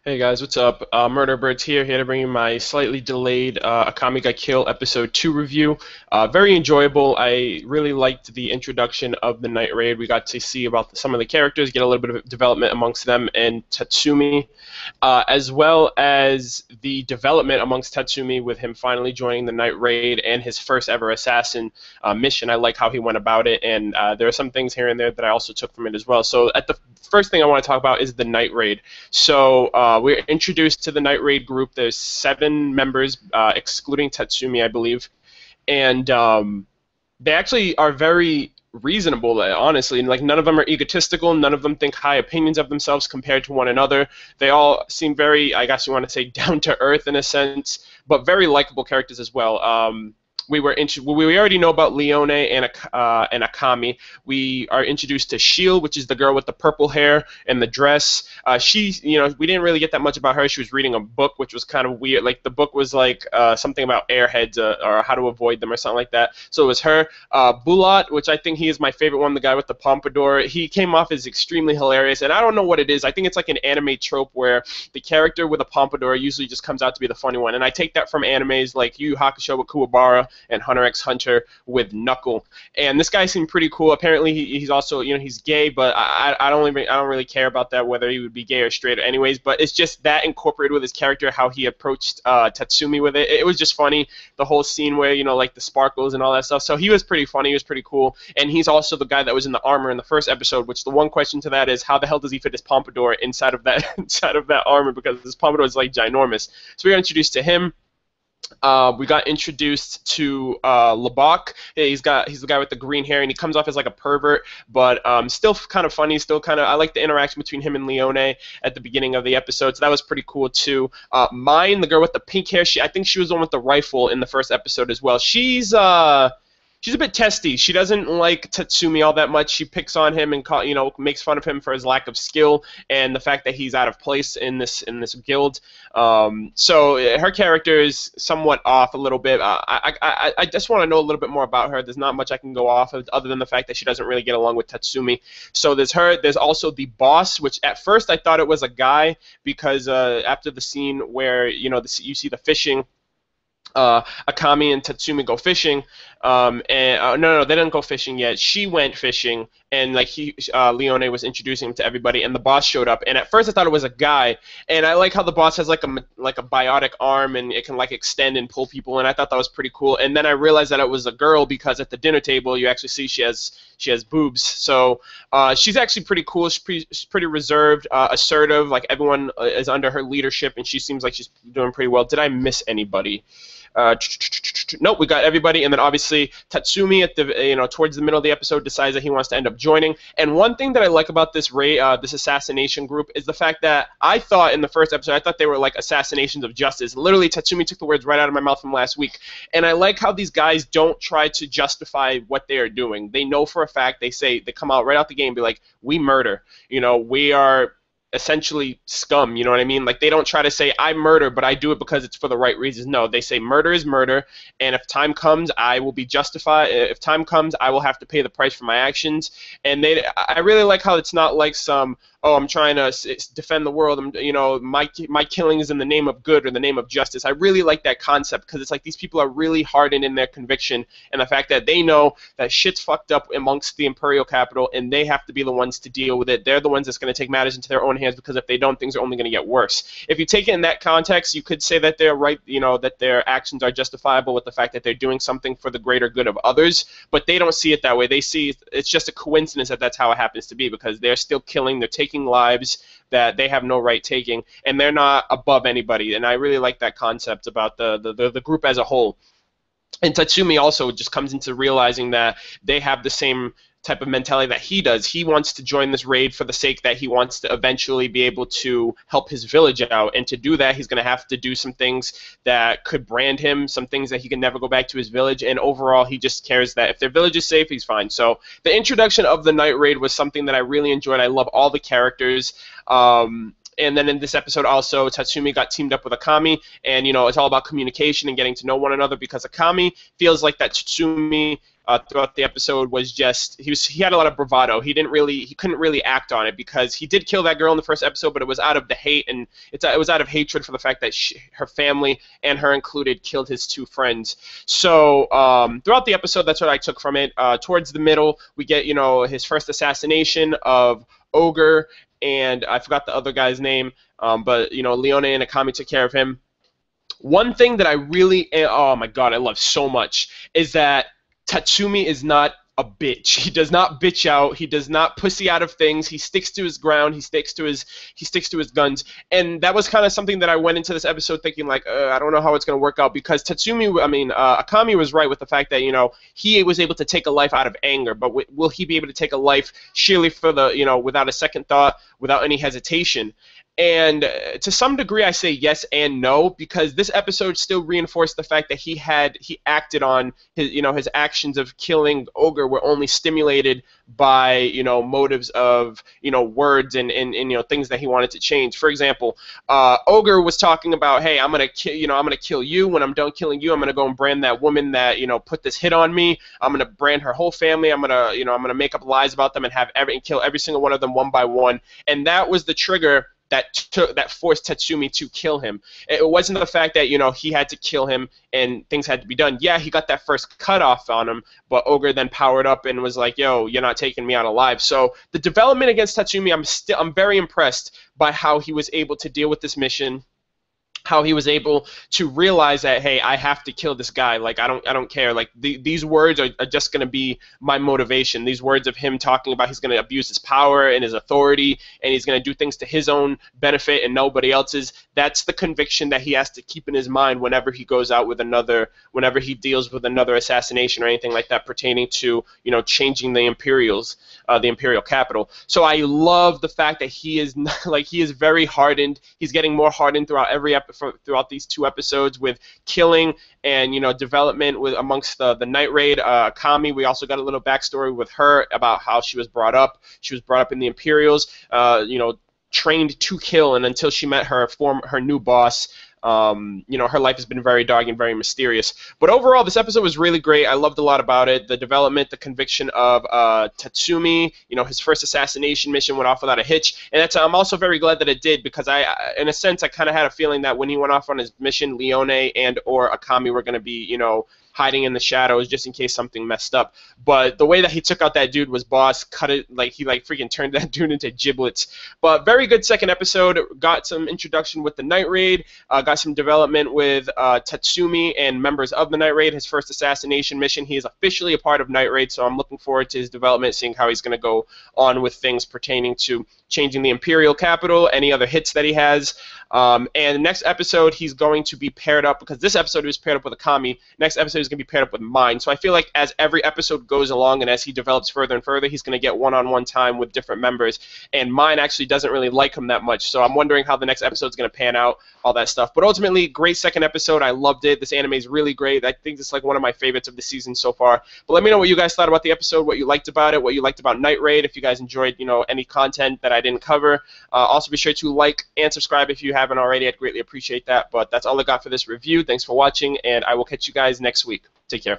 Hey guys, what's up? MurderofBirds here to bring you my slightly delayed Akame ga Kill episode 2 review. Very enjoyable. I really liked the introduction of the Night Raid. We got to see about some of the characters, get a little bit of development amongst them and Tatsumi, as well as the development amongst Tatsumi with him finally joining the Night Raid and his first ever assassin mission. I like how he went about it, and there are some things here and there that I also took from it as well. So at the first thing I want to talk about is the Night Raid. So we're introduced to the Night Raid group. There's 7 members, excluding Tatsumi, I believe, and they actually are very reasonable, honestly. And like, none of them are egotistical. None of them think high opinions of themselves compared to one another. They all seem very, I guess you want to say, down to earth in a sense, but very likable characters as well. We already know about Leone and Akame. We are introduced to Shield, which is the girl with the purple hair and the dress. We didn't really get that much about her. She was reading a book, which was kind of weird. Like, the book was like something about airheads or how to avoid them or something like that. So it was her. Bulat, which I think he is my favorite one, the guy with the pompadour. He came off as extremely hilarious, and I don't know what it is. I think it's like an anime trope where the character with a pompadour usually just comes out to be the funny one, and I take that from animes like Yu Yu Hakusho with Kuwabara and Hunter x Hunter with Knuckle. And this guy seemed pretty cool. Apparently he's also, he's gay, but I don't really care about that, whether he would be gay or straight anyways. But it's just that incorporated with his character, how he approached Tatsumi with it. It was just funny, the whole scene where, like the sparkles and all that stuff. So he was pretty funny, he was pretty cool. And he's also the guy that was in the armor in the first episode, which the one question to that is, how the hell does he fit his pompadour inside of that armor, because his pompadour is like ginormous. So we got introduced to him. We got introduced to Labak. Yeah, he's the guy with the green hair, and he comes off as like a pervert, but still kind of funny. I like the interaction between him and Leone at the beginning of the episode, so that was pretty cool too. Mine, the girl with the pink hair, I think she was the one with the rifle in the first episode as well. She's a bit testy. She doesn't like Tatsumi all that much. She picks on him and makes fun of him for his lack of skill and the fact that he's out of place in this guild. So her character is somewhat off a little bit. I just want to know a little bit more about her. There's not much I can go off of other than the fact that she doesn't really get along with Tatsumi. So there's her. There's also the boss, which at first I thought it was a guy, because after the scene where you see the fishing. Akame and Tatsumi go fishing, no, they didn't go fishing yet. She went fishing, and like Leone was introducing him to everybody, and the boss showed up. And at first I thought it was a guy, and I like how the boss has like a biotic arm, and it can like extend and pull people, and I thought that was pretty cool. And then I realized that it was a girl, because at the dinner table you actually see she has boobs. So she's actually pretty cool. She's pretty reserved, assertive. Like, everyone is under her leadership, and she seems like she's doing pretty well. Did I miss anybody? Nope, we got everybody. And then obviously Tatsumi at the towards the middle of the episode decides that he wants to end up joining. And one thing that I like about this this assassination group is the fact that I thought in the first episode, I thought they were like assassinations of justice. Literally, Tatsumi took the words right out of my mouth from last week. And I like how these guys don't try to justify what they are doing. They know for a fact. They come out right out the game and be like, we murder. We are essentially scum, you know what I mean? Like, they don't try to say, I murder, but I do it because it's for the right reasons. No, they say murder is murder, and if time comes, I will be justified. If time comes, I will have to pay the price for my actions. And I really like how it's not like some, oh, I'm trying to defend the world. My killing is in the name of good or the name of justice. I really like that concept, because it's like these people are really hardened in their conviction, and the fact that they know that shit's fucked up amongst the imperial capital, and they have to be the ones to deal with it. They're the ones that's going to take matters into their own hands, because if they don't, things are only going to get worse. If you take it in that context, you could say that they're right, that their actions are justifiable with the fact that they're doing something for the greater good of others, but they don't see it that way. They see it's just a coincidence that that's how it happens to be, because they're still killing, they're taking lives that they have no right taking, and they're not above anybody. And I really like that concept about the group as a whole. And Tatsumi also just comes into realizing that they have the same type of mentality that he does. He wants to join this raid for the sake that he wants to eventually be able to help his village out, and to do that he's going to have to do some things that could brand him, some things that he can never go back to his village, and overall he just cares that if their village is safe, he's fine. So the introduction of the Night Raid was something that I really enjoyed. I love all the characters. And then in this episode also, Tatsumi got teamed up with Akame, and it's all about communication and getting to know one another, because Akame feels like that Tatsumi throughout the episode was just he had a lot of bravado. He couldn't really act on it, because he did kill that girl in the first episode, but it was out of the hate, and it was out of hatred for the fact that her family, and her included, killed his 2 friends. So throughout the episode, that's what I took from it. Towards the middle, we get his first assassination of Ogre, and I forgot the other guy's name, but Leone and Akame took care of him. One thing that I really, oh my god, I love so much is that Tatsumi is not a bitch. He does not bitch out. He does not pussy out of things. He sticks to his ground. He sticks to his guns. And that was kind of something that I went into this episode thinking, like, I don't know how it's going to work out, because Akame was right with the fact that he was able to take a life out of anger, but will he be able to take a life sheerly for the without a second thought, without any hesitation? And to some degree, I say yes and no, because this episode still reinforced the fact that he acted on his actions of killing Ogre were only stimulated by motives of words and things that he wanted to change. For example, Ogre was talking about, hey, I'm gonna kill you. When I'm done killing you, I'm gonna go and brand that woman that put this hit on me. I'm gonna brand her whole family. I'm gonna make up lies about them and kill every single one of them one by one. And that was the trigger that forced Tatsumi to kill him. It wasn't the fact that he had to kill him and things had to be done. Yeah, he got that first cut off on him, but Ogre then powered up and was like, "Yo, you're not taking me out alive." So the development against Tatsumi, I'm very impressed by how he was able to deal with this mission. How he was able to realize that, hey, I have to kill this guy. Like, I don't care. Like, these words are just going to be my motivation. These words of him talking about he's going to abuse his power and his authority, and he's going to do things to his own benefit and nobody else's. That's the conviction that he has to keep in his mind whenever he goes out with whenever he deals with another assassination or anything like that pertaining to, changing the imperial capital. So I love the fact that he is very hardened. He's getting more hardened throughout these 2 episodes, with killing and development with amongst the Night Raid. Akame, we also got a little backstory with her about how she was brought up. She was brought up in the Imperials, trained to kill, and until she met her new boss, her life has been very dark and very mysterious. But overall, this episode was really great. I loved a lot about it. The development, the conviction of Tatsumi, his first assassination mission went off without a hitch. And I'm also very glad that it did, because in a sense, I kind of had a feeling that when he went off on his mission, Leone and or Akame were going to be, hiding in the shadows just in case something messed up. But the way that he took out that dude was boss. Cut it, he freaking turned that dude into giblets. But very good second episode. Got some introduction with the Night Raid. Got some development with Tatsumi and members of the Night Raid. His first assassination mission. He is officially a part of Night Raid, so I'm looking forward to his development, seeing how he's going to go on with things pertaining to changing the Imperial capital, any other hits that he has. And the next episode, he's going to be paired up, because this episode he was paired up with Akame. Next episode is going to be paired up with Mine. So I feel like as every episode goes along and as he develops further and further, he's going to get one-on-one time with different members. And Mine actually doesn't really like him that much. So I'm wondering how the next episode is going to pan out, all that stuff. But ultimately, great second episode. I loved it. This anime is really great. I think it's like one of my favorites of the season so far. But let me know what you guys thought about the episode, what you liked about it, what you liked about Night Raid, if you guys enjoyed, any content that I didn't cover. Also, be sure to like and subscribe if you haven't already. I'd greatly appreciate that. But that's all I got for this review. Thanks for watching, and I will catch you guys next week. Take care.